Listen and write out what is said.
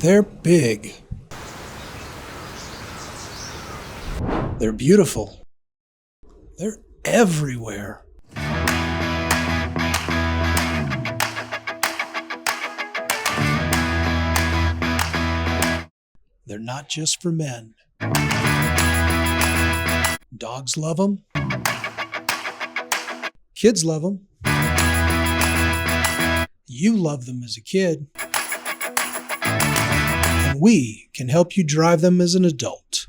They're big. They're beautiful. They're everywhere. They're not just for men. Dogs love them. Kids love them. You love them as a kid. And we can help you drive them as an adult.